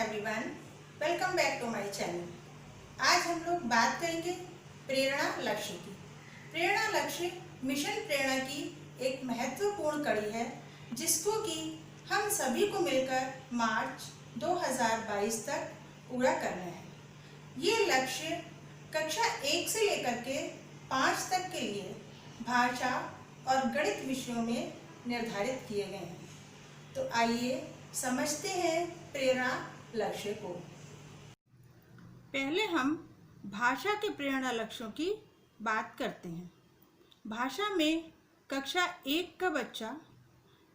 Everyone, welcome back to my channel. आज हम लोग बात करेंगे प्रेरणा लक्ष्य की। प्रेरणा लक्ष्य मिशन प्रेरणा की एक महत्वपूर्ण कड़ी है जिसको कि हम सभी को मिलकर मार्च 2022 तक पूरा करना है। ये लक्ष्य कक्षा 1 से लेकर के 5 तक के लिए भाषा और गणित विषयों में निर्धारित किए गए हैं। तो आइए समझते हैं प्रेरणा लक्ष्य को। पहले हम भाषा के प्रेरणा लक्ष्यों की बात करते हैं। भाषा में कक्षा 1 का बच्चा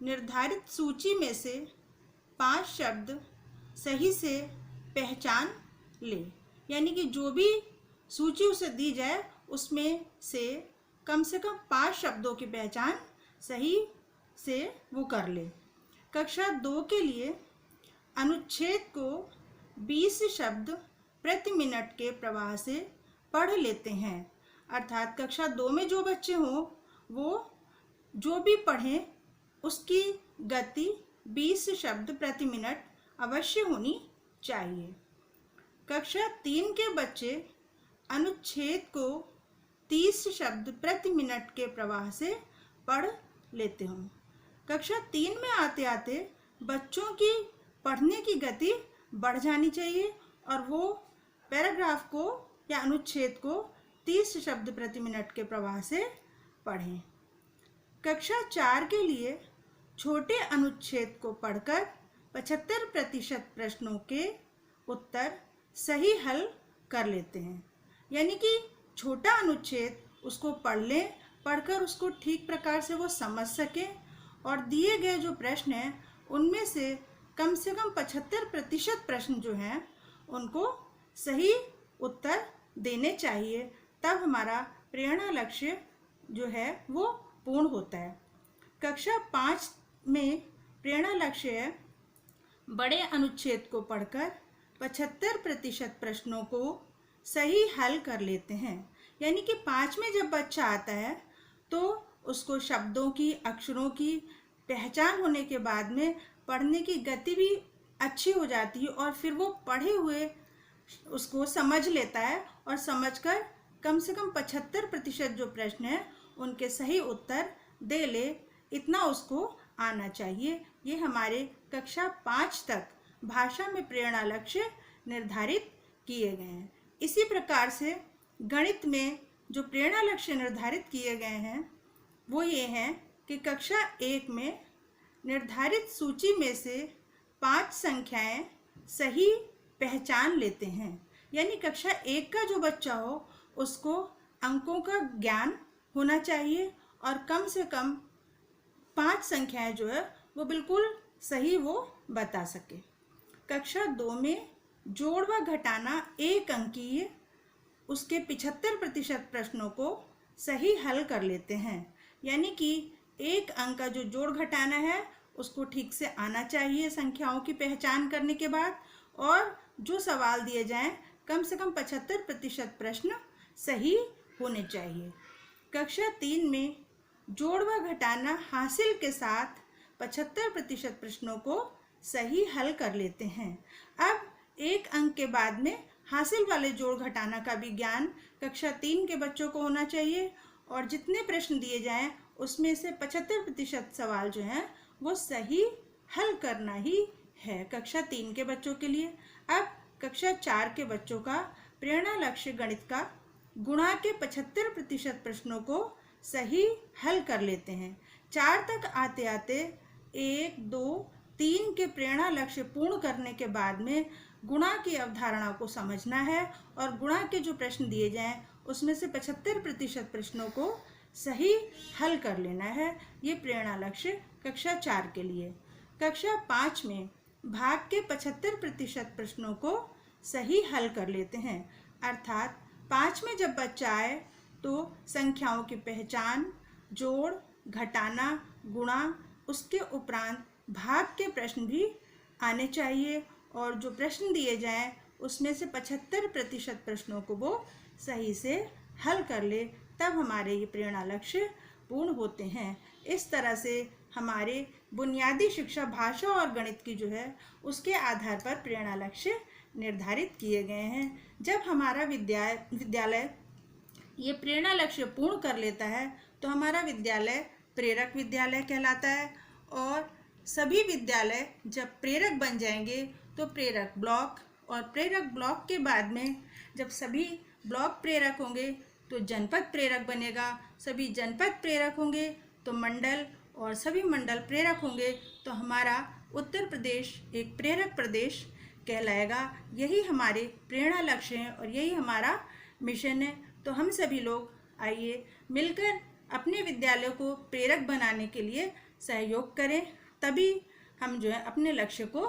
निर्धारित सूची में से 5 शब्द सही से पहचान ले, यानी कि जो भी सूची उसे दी जाए उसमें से कम 5 शब्दों की पहचान सही से वो कर ले। कक्षा 2 के लिए अनुच्छेद को 20 शब्द प्रति मिनट के प्रवाह से पढ़ लेते हैं। अर्थात कक्षा 2 में जो बच्चे हों वो जो भी पढ़ें उसकी गति 20 शब्द प्रति मिनट अवश्य होनी चाहिए। कक्षा 3 के बच्चे अनुच्छेद को 30 शब्द प्रति मिनट के प्रवाह से पढ़ लेते हों। कक्षा 3 में आते आते बच्चों की पढ़ने की गति बढ़ जानी चाहिए और वो पैराग्राफ को या अनुच्छेद को 30 शब्द प्रति मिनट के प्रवाह से पढ़ें। कक्षा 4 के लिए छोटे अनुच्छेद को पढ़कर 75% प्रश्नों के उत्तर सही हल कर लेते हैं। यानी कि छोटा अनुच्छेद उसको पढ़ लें, पढ़कर उसको ठीक प्रकार से वो समझ सकें और दिए गए जो प्रश्न हैं उनमें से कम 75% प्रश्न जो हैं उनको सही उत्तर देने चाहिए। तब हमारा प्रेरणा लक्ष्य जो है वो पूर्ण होता है। कक्षा 5 में प्रेरणा लक्ष्य है बड़े अनुच्छेद को पढ़कर 75% प्रश्नों को सही हल कर लेते हैं। यानी कि 5 में जब बच्चा आता है तो उसको शब्दों की, अक्षरों की पहचान होने के बाद में पढ़ने की गति भी अच्छी हो जाती है और फिर वो पढ़े हुए उसको समझ लेता है और समझकर कम से कम 75% जो प्रश्न हैं उनके सही उत्तर दे ले, इतना उसको आना चाहिए। ये हमारे कक्षा 5 तक भाषा में प्रेरणा लक्ष्य निर्धारित किए गए हैं। इसी प्रकार से गणित में जो प्रेरणा लक्ष्य निर्धारित किए गए हैं वो ये हैं कि कक्षा 1 में निर्धारित सूची में से 5 संख्याएं सही पहचान लेते हैं। यानी कक्षा 1 का जो बच्चा हो उसको अंकों का ज्ञान होना चाहिए और कम से कम 5 संख्याएं जो है वो बिल्कुल सही वो बता सके। कक्षा 2 में जोड़ व घटाना 1 अंकीय उसके 75% प्रश्नों को सही हल कर लेते हैं। यानी कि 1 अंक का जो जोड़ घटाना है उसको ठीक से आना चाहिए संख्याओं की पहचान करने के बाद, और जो सवाल दिए जाएं कम से कम 75% प्रश्न सही होने चाहिए। कक्षा 3 में जोड़ व घटाना हासिल के साथ 75% प्रश्नों को सही हल कर लेते हैं। अब 1 अंक के बाद में हासिल वाले जोड़ घटाना का भी ज्ञान कक्षा 3 के बच्चों को होना चाहिए और जितने प्रश्न दिए जाएं उसमें से 75% सवाल जो हैं वो सही हल करना ही है कक्षा 3 के बच्चों के लिए। अब कक्षा 4 के बच्चों का प्रेरणा लक्ष्य गणित का गुणा के 75% प्रश्नों को सही हल कर लेते हैं। 4 तक आते आते 1, 2, 3 के प्रेरणा लक्ष्य पूर्ण करने के बाद में गुणा की अवधारणा को समझना है और गुणा के जो प्रश्न दिए जाएं उसमें से 75% प्रश्नों को सही हल कर लेना है। ये प्रेरणा लक्ष्य कक्षा 4 के लिए। कक्षा 5 में भाग के 75% प्रश्नों को सही हल कर लेते हैं। अर्थात 5 में जब बच्चा आए तो संख्याओं की पहचान, जोड़, घटाना, गुणा, उसके उपरांत भाग के प्रश्न भी आने चाहिए और जो प्रश्न दिए जाएं उसमें से 75% प्रश्नों को वो सही से हल कर ले, तब हमारे ये प्रेरणा लक्ष्य पूर्ण होते हैं। इस तरह से हमारे बुनियादी शिक्षा भाषा और गणित की जो है उसके आधार पर प्रेरणा लक्ष्य निर्धारित किए गए हैं। जब हमारा विद्यालय ये प्रेरणा लक्ष्य पूर्ण कर लेता है तो हमारा विद्यालय प्रेरक विद्यालय कहलाता है, और सभी विद्यालय जब प्रेरक बन जाएंगे तो प्रेरक ब्लॉक, और प्रेरक ब्लॉक के बाद में जब सभी ब्लॉक प्रेरक होंगे तो जनपद प्रेरक बनेगा, सभी जनपद प्रेरक होंगे तो मंडल, और सभी मंडल प्रेरक होंगे तो हमारा उत्तर प्रदेश एक प्रेरक प्रदेश कहलाएगा। यही हमारे प्रेरणा लक्ष्य हैं और यही हमारा मिशन है। तो हम सभी लोग आइए मिलकर अपने विद्यालय को प्रेरक बनाने के लिए सहयोग करें, तभी हम जो है अपने लक्ष्य को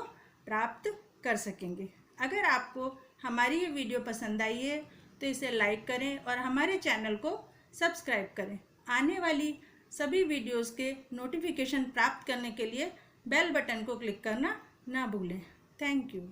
प्राप्त कर सकेंगे। अगर आपको हमारी ये वीडियो पसंद आई है तो इसे लाइक करें और हमारे चैनल को सब्सक्राइब करें। आने वाली सभी वीडियोस के नोटिफिकेशन प्राप्त करने के लिए बेल बटन को क्लिक करना ना भूलें। Thank you.